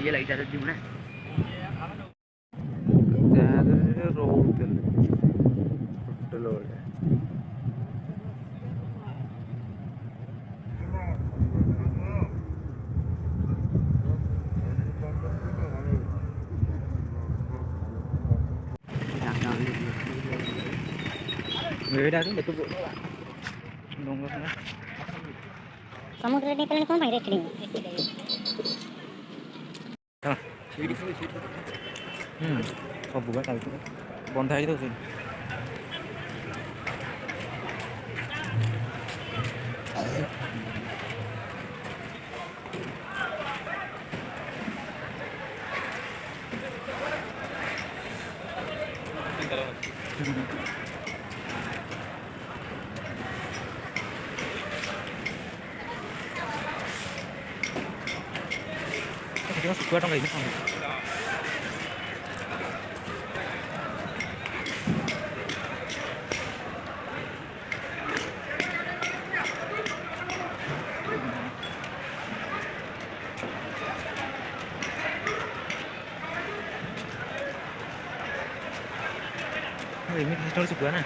Dia lagi ada di mana? റോഡിൽ റോഡിലൂടെ Người đã rất là tốt đúng không? সমুদ্র নেপালে কোন বাইরে ট্রেন হ্যাঁ সিঁড়ি সব বুবা তাই বন্ধ হয়ে গেছে Kita suka dong kayak gitu. Ini kita suka nah.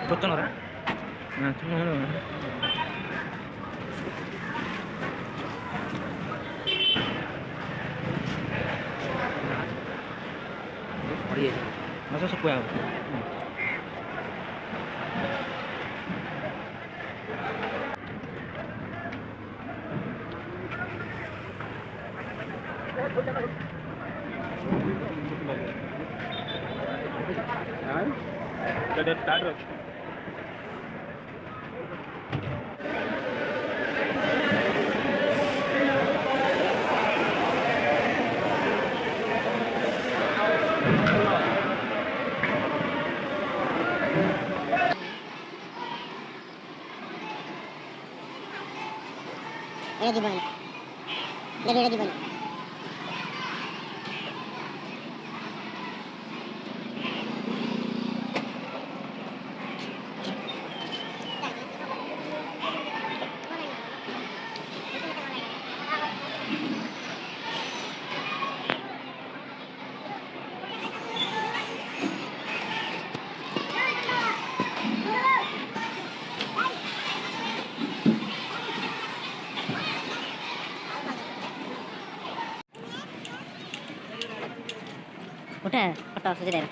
Betul orang? Nah, cuma mana? Sorry, masa suku ya? Jadi taruh. Lagi balik. Lagi balik. Udah, foto sudah.